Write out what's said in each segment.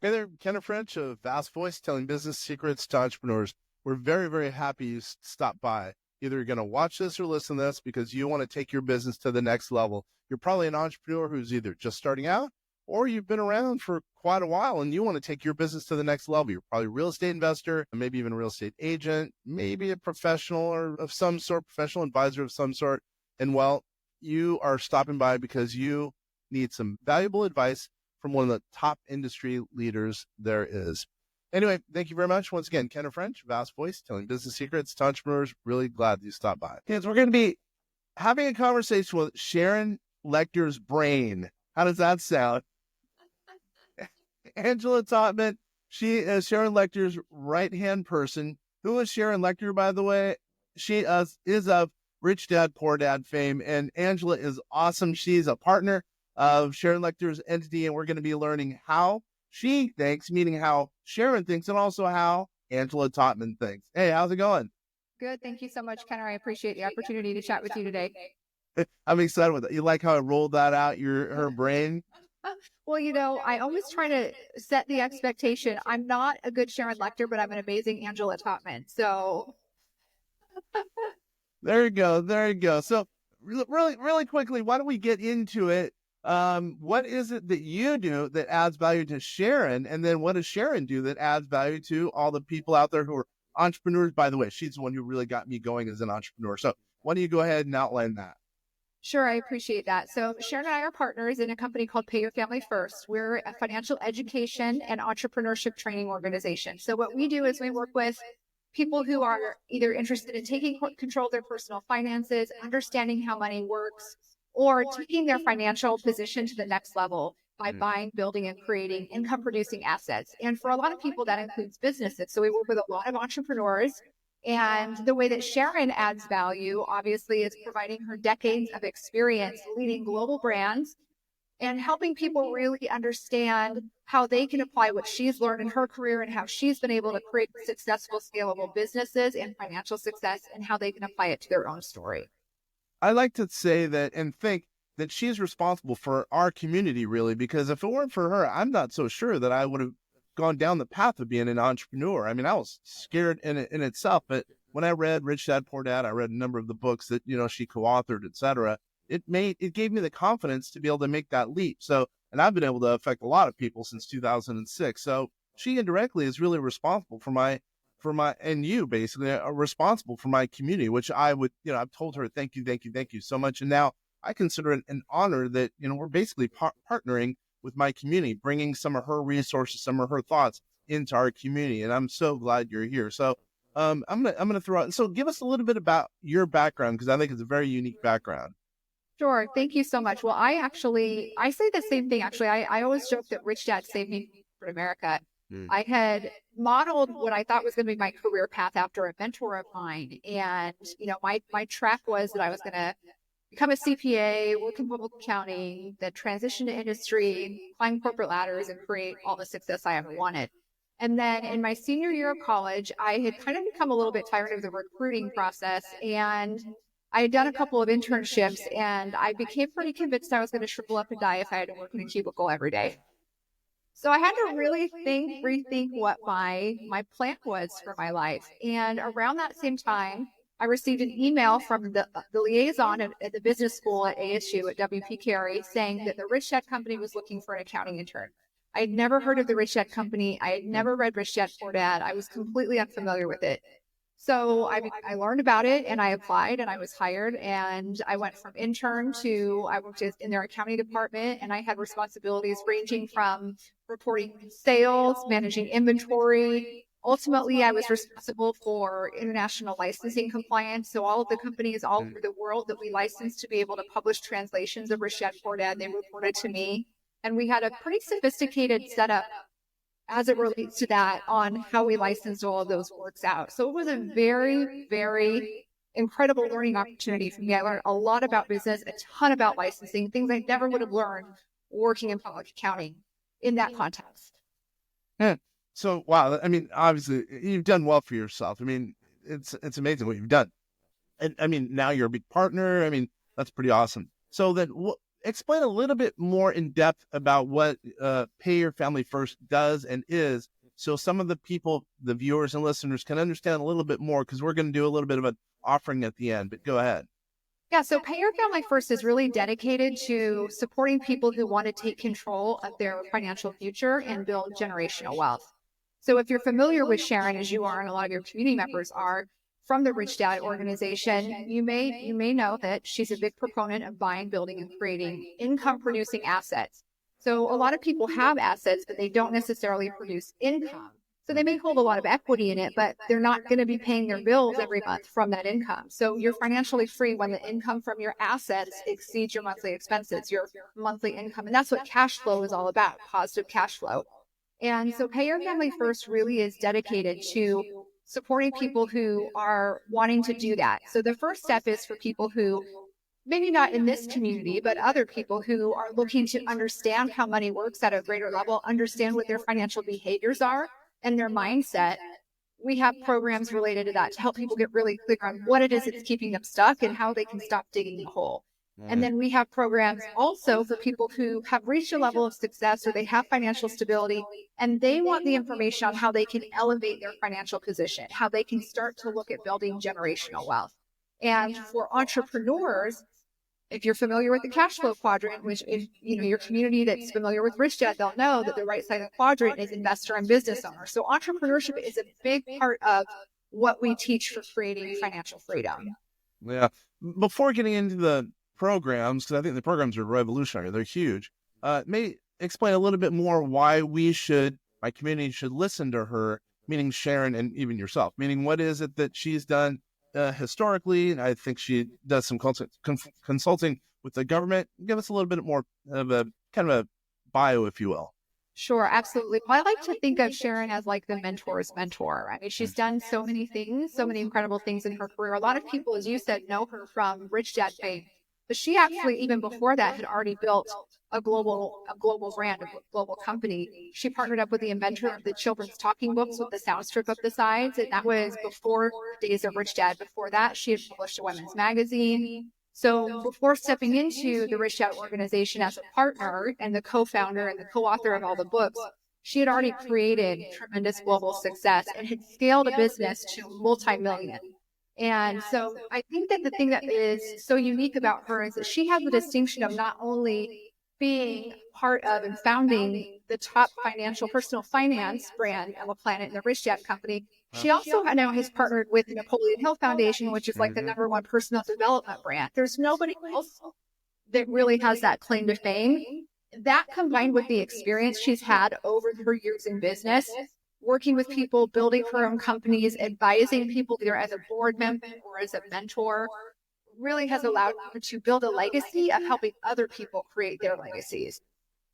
Hey there, Kenneth French of Vast Voice, telling business secrets to entrepreneurs. We're very, very happy you stopped by. Either you're going to watch this or listen to this because you want to take your business to the next level. You're probably an entrepreneur who's either just starting out or you've been around for quite a while and you want to take your business to the next level. You're probably a real estate investor, maybe even a real estate agent, maybe a professional or of some sort, professional advisor of some sort. And well, you are stopping by because you need some valuable advice from one of the top industry leaders there is. Anyway, thank you very much. Once again, Kenneth French, Vast Voice, telling business secrets to entrepreneurs. Really glad you stopped by. Kids, we're going to be having a conversation with Sharon Lechter's brain. How does that sound? Angela Totman, she is Sharon Lechter's right-hand person. Who is Sharon Lechter, by the way? She is of Rich Dad, Poor Dad fame, and Angela is awesome. She's a partner of Sharon Lechter's entity, and we're going to be learning how she thinks, meaning how Sharon thinks, and also how Angela Totman thinks. Hey, how's it going? Good. Thank you so much, Kenner. I appreciate the opportunity to chat with you today. I'm excited with it. You like how I rolled that out, her brain? Well, I always try to set the expectation. I'm not a good Sharon Lechter, but I'm an amazing Angela Totman. So there you go. There you go. So really quickly, why don't we get into it? What is it that you do that adds value to Sharon? And then what does Sharon do that adds value to all the people out there who are entrepreneurs? By the way, she's the one who really got me going as an entrepreneur. So why don't you go ahead and outline that? Sure, I appreciate that. So Sharon and I are partners in a company called Pay Your Family First. We're a financial education and entrepreneurship training organization. So what we do is we work with people who are either interested in taking control of their personal finances, understanding how money works, or taking their financial position to the next level by buying, building, and creating income-producing assets. And for a lot of people, that includes businesses. So we work with a lot of entrepreneurs. And the way that Sharon adds value, obviously, is providing her decades of experience leading global brands and helping people really understand how they can apply what she's learned in her career and how she's been able to create successful, scalable businesses and financial success and how they can apply it to their own story. I like to say that and think that she's responsible for our community, really, because if it weren't for her, I'm not so sure that I would have gone down the path of being an entrepreneur. I mean, I was scared in itself, but when I read Rich Dad, Poor Dad, I read a number of the books that, she co-authored, etc. It gave me the confidence to be able to make that leap. So, and I've been able to affect a lot of people since 2006. So she indirectly is really responsible and you basically are responsible for my community, which I would, I've told her, thank you so much. And now I consider it an honor that, we're basically partnering with my community, bringing some of her resources, some of her thoughts into our community. And I'm so glad you're here. So I'm gonna throw out. So give us a little bit about your background, because I think it's a very unique background. Sure. Thank you so much. Well, I say the same thing. Actually, I always joke that Rich Dad saved me from America. I had modeled what I thought was going to be my career path after a mentor of mine. And, my track was that I was going to become a CPA, work in public accounting, then transition to industry, climb corporate ladders, and create all the success I ever wanted. And then in my senior year of college, I had kind of become a little bit tired of the recruiting process. And I had done a couple of internships, and I became pretty convinced I was going to shrivel up and die if I had to work in a cubicle every day. So I had to really rethink what my plan was for my life. And around that same time, I received an email from the liaison at the business school at ASU at WP Carey saying that the Rich Dad Company was looking for an accounting intern. I had never heard of the Rich Dad Company. I had never read Rich Dad Poor Dad. I was completely unfamiliar with it. So I learned about it and I applied and I was hired, and I went from intern to I worked in their accounting department, and I had responsibilities ranging from reporting sales, managing inventory. Ultimately, I was responsible for international licensing compliance. So all of the companies all over the world that we licensed to be able to publish translations of Rich Dad Poor Dad, they reported to me. And we had a pretty sophisticated setup as it relates to that on how we licensed all of those works out. So it was a very, very incredible learning opportunity for me. I learned a lot about business, a ton about licensing, things I never would have learned working in public accounting in that context. Yeah. So, wow. I mean, obviously you've done well for yourself. I mean, it's amazing what you've done. And I mean, now you're a big partner. I mean, that's pretty awesome. So then explain a little bit more in depth about what Pay Your Family First does and is, so some of the people, the viewers and listeners, can understand a little bit more, because we're going to do a little bit of an offering at the end. But go ahead. Yeah, so Pay Your Family First is really dedicated to supporting people who want to take control of their financial future and build generational wealth. So if you're familiar with Sharon, as you are and a lot of your community members are, from the Rich Dad organization, you may know that she's a big proponent of buying, building, and creating income-producing assets. So a lot of people have assets, but they don't necessarily produce income. So they may hold a lot of equity in it, but they're not going to be paying their bills every month from that income. So you're financially free when the income from your assets exceeds your monthly expenses, your monthly income. And that's what cash flow is all about, positive cash flow. And so Pay Your Family First really is dedicated to supporting people who are wanting to do that. So the first step is for people who, maybe not in this community, but other people who are looking to understand how money works at a greater level, understand what their financial behaviors are and their mindset. We have programs related to that to help people get really clear on what it is that's keeping them stuck and how they can stop digging the hole. And then we have programs also for people who have reached a level of success or they have financial stability and they want the information on how they can elevate their financial position, how they can start to look at building generational wealth. And for entrepreneurs, if you're familiar with the cash flow quadrant, which is, your community that's familiar with Rich Dad, they'll know that the right side of the quadrant is investor and business owner. So entrepreneurship is a big part of what we teach for creating financial freedom. Yeah. Before getting into the programs, because I think the programs are revolutionary, they're huge. May explain a little bit more why my community should listen to her, meaning Sharon and even yourself, meaning what is it that she's done historically. I think she does some consulting with the government. Give us a little bit more of a kind of a bio, if you will. Sure, absolutely. Well, I like to think of Sharon as like the mentor's mentor. I mean, she's done so many things, so many incredible things in her career. A lot of people, as you said, know her from Rich Dad fame, but she actually, even before that, had already built a global brand, a global company. She partnered up with the inventor of the children's talking books with the sound strip up the sides, and that was before the days of Rich Dad. Before that, she had published a women's magazine. So before stepping into the Rich Dad organization as a partner and the co-founder and the co-author of all the books, she had already created tremendous global success and had scaled a business to multi-million. And so I think that the thing that is so unique about her is that she has the distinction of not only being part of and founding the top personal finance brand on the planet in the Rich Dad company. She also now has partnered with the Napoleon Hill Foundation, which is like the #1 personal development brand. There's nobody else that really has that claim to fame. That combined with the experience she's had over her years in business, working with people, building her own companies, advising people either as a board member or as a mentor, really has allowed her to build a legacy of helping other people create their legacies.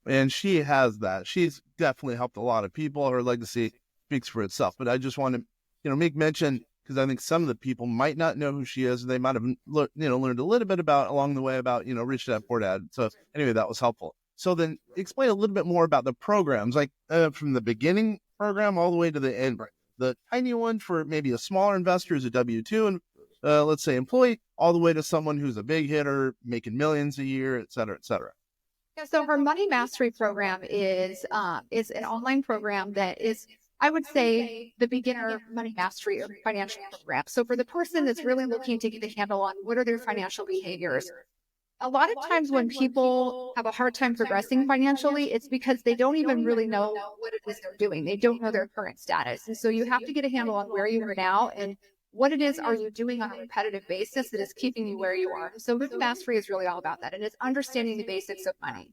And she has that. She's definitely helped a lot of people. Her legacy speaks for itself. But I just want to, make mention, because I think some of the people might not know who she is. They might have, learned a little bit along the way about, Rich Dad, Poor Dad. So anyway, that was helpful. So then explain a little bit more about the programs, like from the beginning program all the way to the end. The tiny one for maybe a smaller investor who's a W-2 and let's say employee, all the way to someone who's a big hitter, making millions a year, et cetera, et cetera. Yeah, so her Money Mastery program is an online program that is, I would say, the beginner money mastery or financial program. So for the person that's really looking to get a handle on what are their financial behaviors, a lot of times when people have a hard time progressing financially, it's because they don't even really know what it is they're doing. They don't know their current status. And so you have to get a handle on where you are now and what it is are you doing on a repetitive basis that is keeping you where you are. So Money Mastery is really all about that. And it's understanding the basics of money.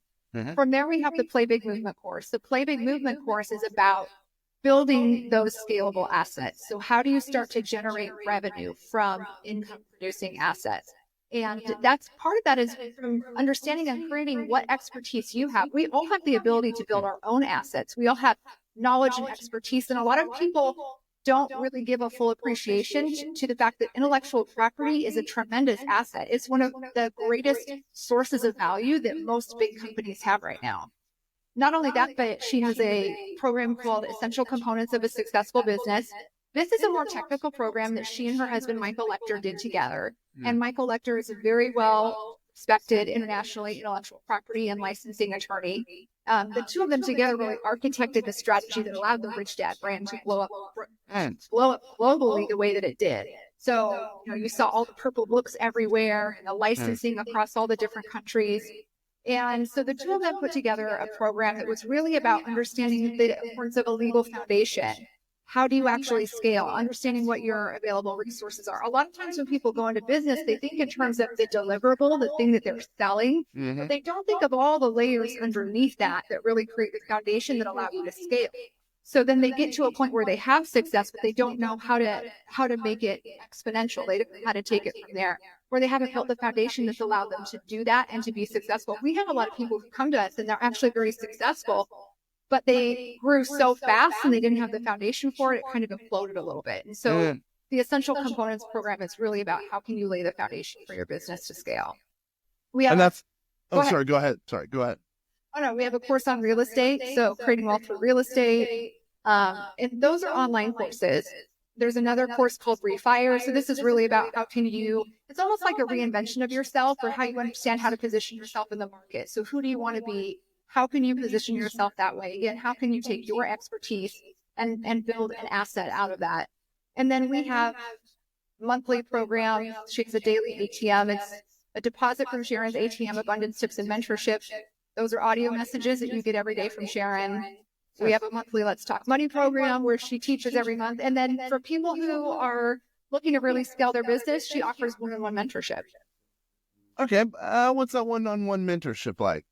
From there, we have the Play Big Movement course. The Play Big Movement course is about building those scalable assets. So how do you start to generate revenue from income producing assets? And that's part of that is from understanding and creating what expertise you have. We all have the ability to build our own assets. We all have knowledge and expertise. And a lot of people don't really give a full appreciation to the fact that intellectual property is a tremendous asset. It's one of the greatest sources of value that most big companies have right now. Not only that, but she has a program called Essential Components of a Successful Business. This is a more technical program that she and her husband, Michael Lechter, did together. And Michael Lechter is a very well respected internationally intellectual property and licensing attorney. The two of them together really architected the strategy that allowed the Rich Dad brand to blow up globally the way that it did. So, you saw all the purple books everywhere and the licensing across all the different countries. And so the two of them put together a program that was really about understanding the importance of a legal foundation. How do you actually scale? Understanding what your available resources are. A lot of times when people go into business, they think in terms of the deliverable, the thing that they're selling, but they don't think of all the layers underneath that really create the foundation that allow you to scale. So then they get to a point where they have success, but they don't know how to make it exponential. They don't know how to take it from there, where they haven't built the foundation that's allowed them to do that and to be successful. We have a lot of people who come to us and they're actually very successful, but they grew so fast and they didn't have the foundation for it. It kind of imploded a little bit. And so the Essential Components program is really about how can you lay the foundation for your business to scale. We have, go ahead. Go ahead. Oh no, we have a course on real estate. So creating wealth through real estate. And those are online courses. There's another course called Refire. So this is really about how can you, it's almost like a reinvention of yourself, or how you understand how to position yourself in the market. So who do you want to be? How can you position yourself that way? Again, how can you take your expertise and build an asset out of that? And then we have monthly program. She has a daily ATM. It's a deposit from Sharon's ATM, abundance tips and mentorship. Those are audio messages that you get every day from Sharon. We have a monthly Let's Talk Money program where she teaches every month. And then for people who are looking to really scale their business, she offers one-on-one mentorship. Okay. What's that one-on-one mentorship like?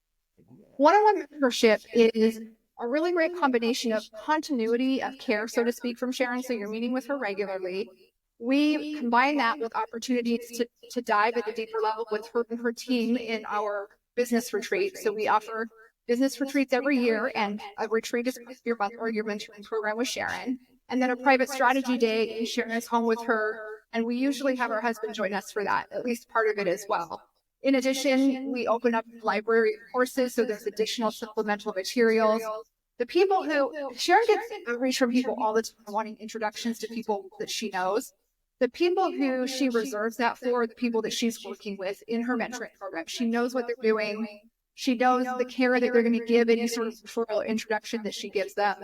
One-on-one mentorship is a really great combination of continuity of care, so to speak, from Sharon. So you're meeting with her regularly. We combine that with opportunities to dive at a deeper level with her and her team in our business retreat. So we offer business retreats every year, and a retreat is your month or your mentoring program with Sharon. And then a private strategy day in Sharon's home with her. And we usually have our husband join us for that, at least part of it as well. In addition, we open up library courses, so there's additional supplemental materials. The people who, Sharon gets outreach from people all the time wanting introductions to people that she knows. The people who she reserves that for, the people that she's working with in her mentoring program. She knows what they're doing. She knows the care that they're going to give, any sort of referral introduction that she gives them.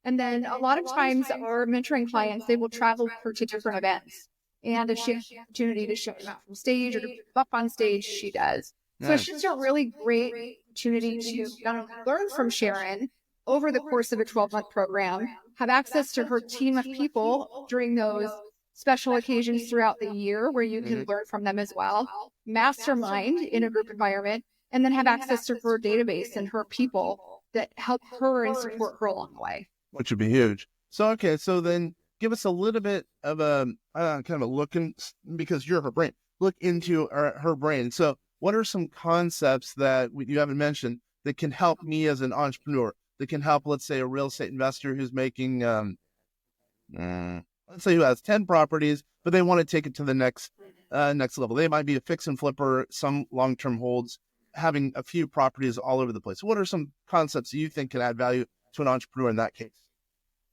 And then a lot of times our mentoring clients, they will travel with her to different events. And if she has the opportunity to show them out from stage or to put them up on stage, she does. So it's just a really great opportunity to not only learn from Sharon over the course of a 12-month program, have access to her team of people during those special occasions throughout the year where you can learn from them as well, mastermind in a group environment, and then have access to her database and her people that help her and support her along the way. Which would be huge. So then give us a little bit of a kind of a look in, because you're her brain, look into her brain. So what are some concepts that you haven't mentioned that can help me as an entrepreneur, that can help, let's say, a real estate investor who's making, let's say who has 10 properties, but they want to take it to the next level. They might be a fix and flipper, some long-term holds, having a few properties all over the place. What are some concepts that you think can add value to an entrepreneur in that case?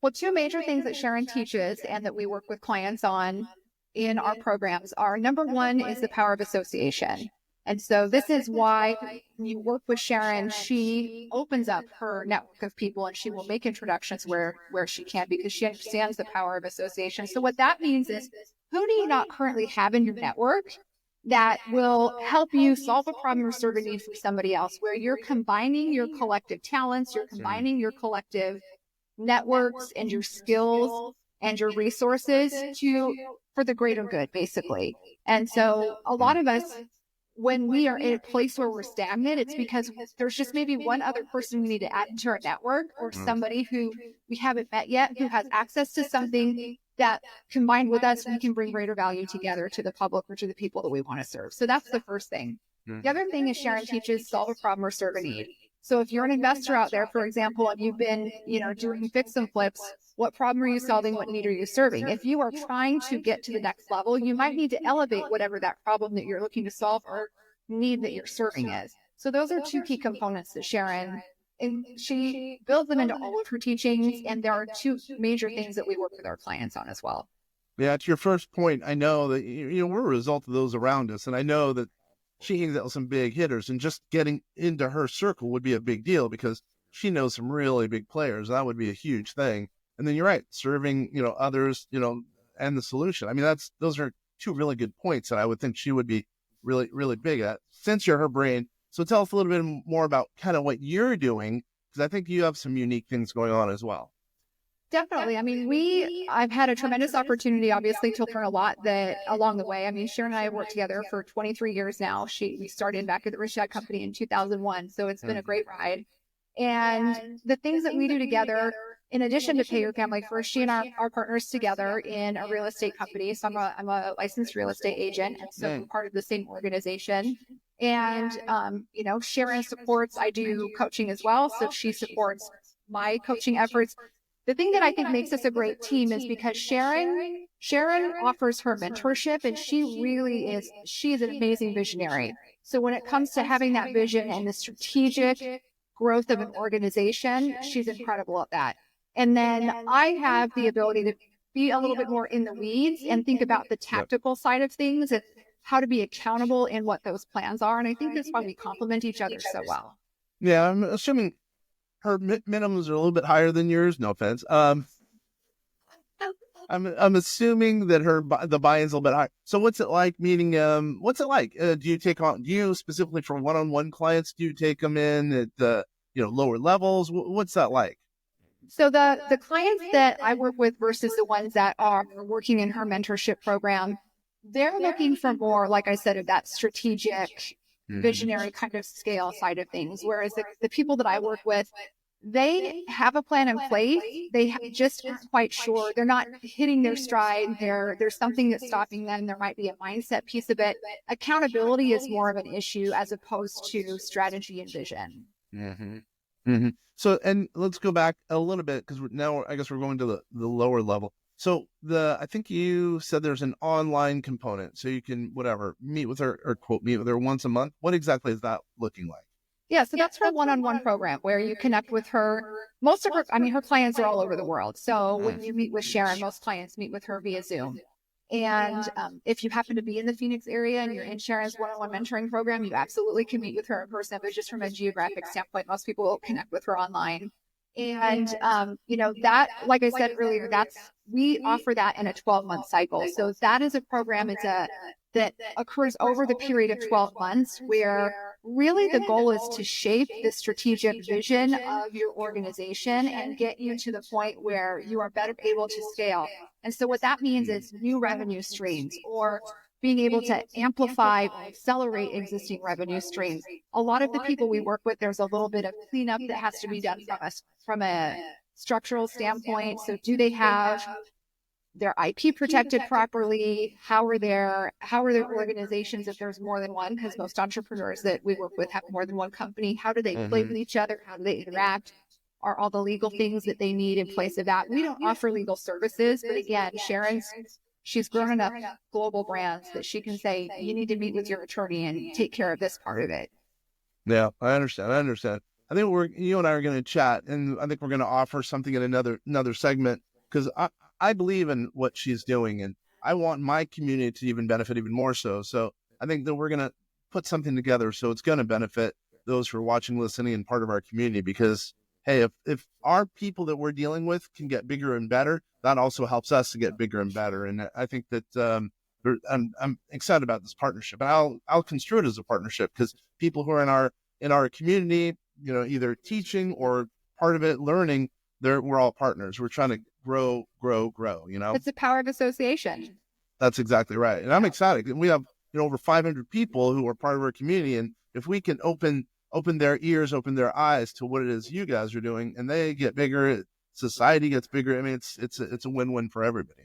Well, two major things that Sharon teaches and that we work with clients on in our programs are, number one is the power of association. And so this is why when you work with Sharon, she opens up her network of people and she will make introductions where she can, because she understands the power of association. So what that means is, who do you not currently have in your network that will help you solve a problem or serve a need for somebody else, where you're combining your collective talents, you're combining your collective networks and your skills and your resources for the greater good, basically. And so a lot of us, when we are in a place where we're stagnant, it's because there's just maybe one other person we need to add into our network, or somebody who we haven't met yet, who has access to something that combined with us, we can bring greater value together to the public or to the people that we want to serve. So that's the first thing. The other thing is Sharon teaches solve a problem or serve a need. So if you're an investor out there, for example, and you've been, doing fix and flips, what problem are you solving? What need are you serving? If you are trying to get to the next level, you might need to elevate whatever that problem that you're looking to solve or need that you're serving is. So those are two key components that Sharon, and she builds them into all of her teachings. And there are two major things that we work with our clients on as well. Yeah, to your first point, I know that we're a result of those around us, and I know that she hangs out with some big hitters, and just getting into her circle would be a big deal because she knows some really big players. That would be a huge thing. And then you're right, serving, others, and the solution. I mean, those are two really good points that I would think she would be really, really big at, since you're her brain. So tell us a little bit more about kind of what you're doing, because I think you have some unique things going on as well. Definitely. I mean, I've had a tremendous opportunity, obviously, to learn a lot along the way. I mean, Sharon and I have worked together for 23 years now. We started back at the Rich Dad Company in 2001. So it's been a great ride. And the things that we do together, in addition to Pay Your Family First, she and I are partners together in a real estate company. So I'm a licensed real estate agent. And so we're part of the same organization. And, Sharon supports, I do coaching as well. So she supports my coaching efforts. The thing that I think makes us a great team is because Sharon offers her mentorship, and she's an amazing visionary. So when it comes to having that vision and the strategic growth of an organization, she's incredible at that. And then I have the ability to be a little bit more in the weeds and think about the tactical side of things and how to be accountable in what those plans are. And I think that's why we complement each other so well. Yeah, I'm assuming her minimums are a little bit higher than yours. No offense. I'm assuming that the buy-in's a little bit higher. So what's it like meeting? What's it like? Do you specifically for one-on-one clients? Do you take them in at the lower levels? What's that like? So the clients that I work with versus the ones that are working in her mentorship program, they're looking for more, like I said, of that strategic, visionary kind of scale side of things. Whereas the people that I work with, they have a plan in place. They just aren't quite sure. They're not hitting their stride. There's something that's stopping them. There might be a mindset piece of it. Accountability is more of an issue as opposed to strategy and vision. Mm-hmm. Mm-hmm. So, and let's go back a little bit, because now I guess we're going to the lower level. So I think you said there's an online component, so you can meet with her, or quote, meet with her once a month. What exactly is that looking like? Yeah, so that's her one-on-one program where you connect with her. Her clients are all over the world. So when you meet with Sharon, most clients meet with her via Zoom. And if you happen to be in the Phoenix area and you're in Sharon's one-on-one mentoring program, you absolutely can meet with her in person. But just from a geographic standpoint, most people will connect with her online. And, that, like I said earlier, we offer that in a 12-month cycle. So that is a program, that occurs over the period of 12 months, where really the goal is to shape the strategic vision of your organization and get you to the point where you are better able to scale. And so what that means is new revenue streams, or being able to amplify or accelerate existing revenue streams. A lot of the people we work with, there's a little bit of cleanup that has to be done from a structural standpoint. So do they have their IP protected properly? How are their organizations, if there's more than one, because most entrepreneurs that we work with have more than one company? How do they play with each other? How do they interact? Are all the legal things that they need in place of that? We don't offer legal services, but again, she's grown enough global brands that she can say, you need to meet with your attorney and take care of this part of it. Yeah, I understand. I think you and I are going to chat, and I think we're going to offer something in another segment, because I believe in what she's doing, and I want my community to even benefit even more so. So I think that we're going to put something together so it's going to benefit those who are watching, listening, and part of our community, because hey, if our people that we're dealing with can get bigger and better, that also helps us to get bigger and better. And I think that I'm excited about this partnership, and I'll construe it as a partnership, because people who are in our community, either teaching or part of it learning, we're all partners. We're trying to grow. It's the power of association. That's exactly right. And I'm excited. We have over 500 people who are part of our community, and if we can open their ears, open their eyes to what it is you guys are doing, and they get bigger, society gets bigger. I mean, it's a win-win for everybody.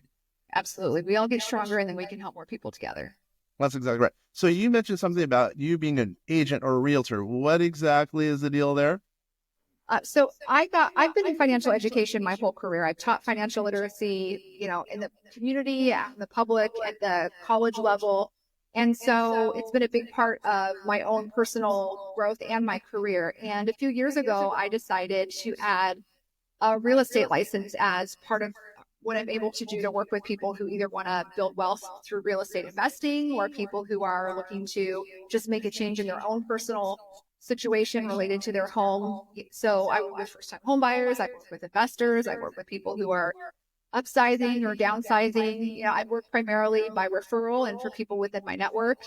Absolutely. We all get stronger, and then we can help more people together. That's exactly right. So you mentioned something about you being an agent or a realtor. What exactly is the deal there? So I've been in financial education my whole career. I've taught financial literacy, in the community, in the public, at the college level. And so it's been a big part of my own personal growth and my career. And a few years ago, I decided to add a real estate license as part of what I'm able to do to work with people who either want to build wealth through real estate investing or people who are looking to just make a change in their own personal situation related to their home. So I work with first-time home buyers, I work with investors, I work with people who are upsizing or downsizing. I work primarily by referral and for people within my network.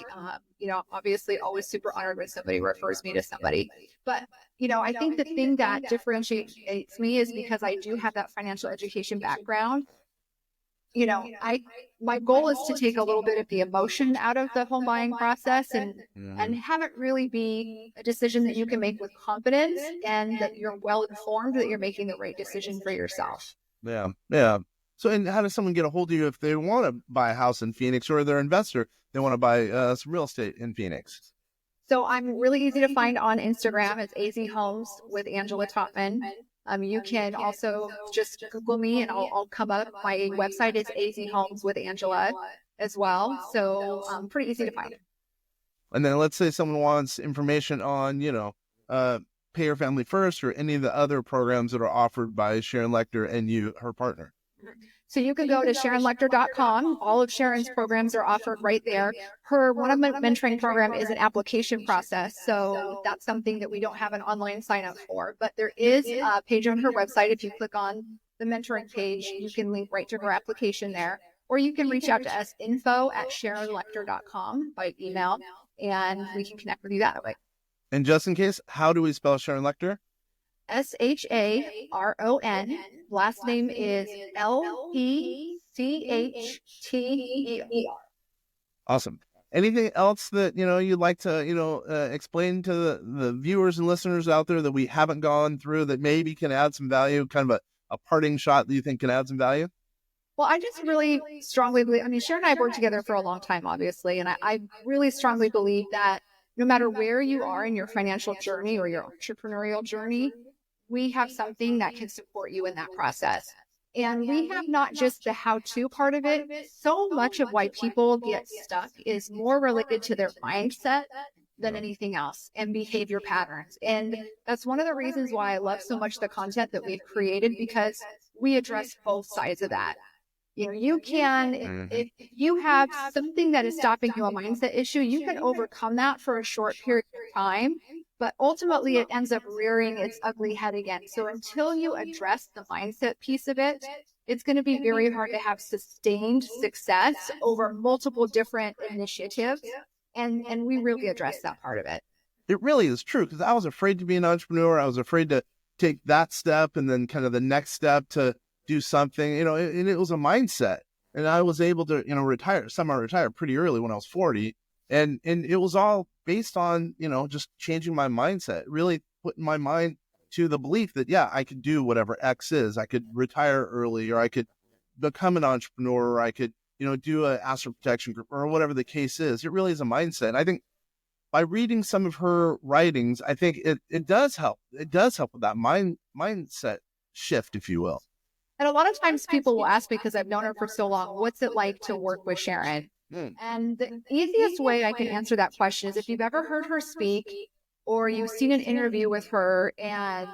Obviously always super honored when somebody refers me to somebody. But, I think the thing that differentiates me is because I do have that financial education background. My goal is to take a little bit of the emotion out of the home buying process and have it really be a decision that you can make with confidence and that you're well informed that you're making the right decision for yourself. Yeah. Yeah. So, and how does someone get a hold of you if they want to buy a house in Phoenix, or they're an investor, they want to buy some real estate in Phoenix? So I'm really easy to find on Instagram. It's AZ Homes with Angela Totman. You can also just Google me and I'll come up. My website is AZ Homes with Angela as well. So pretty easy to find. And then let's say someone wants information on, Pay Your Family First or any of the other programs that are offered by Sharon Lechter and her partner. So you can go to SharonLechter.com. All of Sharon's programs are offered right there. Her one-on-one mentoring program is an application process. So that's something that we don't have an online sign up for. But there is a page on her website. If you click on the mentoring page, you can link right to her application there. Or you can reach out to us, info@SharonLechter.com by email, and we can connect with you that way. And just in case, how do we spell Sharon Lechter? Sharon. Last name is Lechter. Awesome. Anything else that, you'd like to, explain to the viewers and listeners out there that we haven't gone through that maybe can add some value, kind of a parting shot that you think can add some value? Well, I just really strongly believe, Sharon and I have worked together for a long time, obviously, and I really strongly believe that no matter where you are in your financial journey or your entrepreneurial journey, we have something that can support you in that process. And we have not just the how-to part of it. So much of why people get stuck is more related to their mindset than anything else and behavior patterns. And that's one of the reasons why I love so much the content that we've created, because we address both sides of that. You can, if you have something that is stopping you, a mindset issue, you can overcome that for a short period of time, but ultimately it ends up rearing its ugly head again. So until you address the mindset piece of it, it's going to be very hard to have sustained success over multiple different initiatives. And we really address that part of it. It really is true, because I was afraid to be an entrepreneur. I was afraid to take that step and then kind of the next step to do something, and it was a mindset. And I was able to, semi-retire pretty early when I was 40. And it was all based on, just changing my mindset, really putting my mind to the belief that, yeah, I could do whatever X is. I could retire early, or I could become an entrepreneur, or I could, do a asset protection group, or whatever the case is. It really is a mindset. And I think by reading some of her writings, I think it does help. It does help with that mindset shift, if you will. And a lot of times people will ask me, because I've known her for so long, what's it like to work with Sharon? And the easiest way I can answer that question is if you've ever heard her speak or you've seen an interview with her. And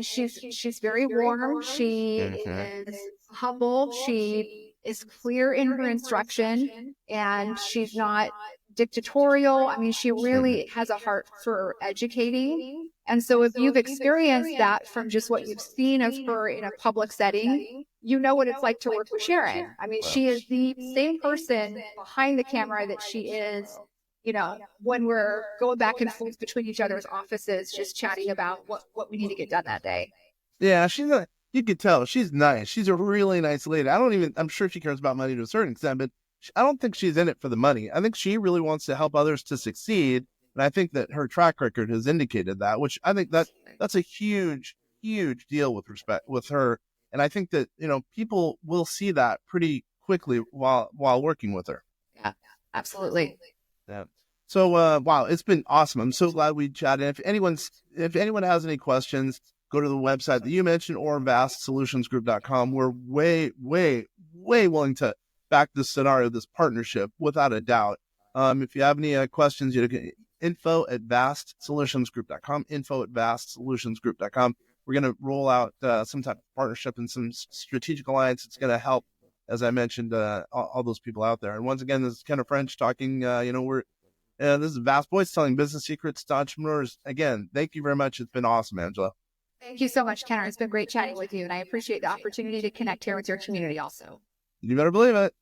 she's very warm. She is humble. She is clear in her instruction, and she's not dictatorial. She really has a heart for educating. And so if you've experienced that from just what you've seen of her in a public setting, you know what it's like to work with Sharon. She is the same person behind the camera that she is, when we're going back and forth between each other's offices, just chatting about what we need to get done that day. Yeah, you could tell she's nice. She's a really nice lady. I'm sure she cares about money to a certain extent, but I don't think she's in it for the money. I think she really wants to help others to succeed. And I think that her track record has indicated that, which I think that's a huge, huge deal with her. And I think that, people will see that pretty quickly while working with her. Yeah, absolutely. Yeah. So, wow, it's been awesome. I'm so glad we chatted. If anyone has any questions, go to the website that you mentioned, or vastsolutionsgroup.com. We're way, way, way willing to back this scenario, this partnership, without a doubt. If you have any questions, you can info@vastsolutionsgroup.com, info@vastsolutionsgroup.com. we're going to roll out some type of partnership and some strategic alliance. It's going to help, as I mentioned, all those people out there. And once again, this is Ken French talking. This is Vast Voice telling business secrets to entrepreneurs. Again, thank you very much. It's been awesome, Angela. Thank you so much, Kenner. It's been great chatting with you, and I appreciate the opportunity to connect here with your community also. You better believe it.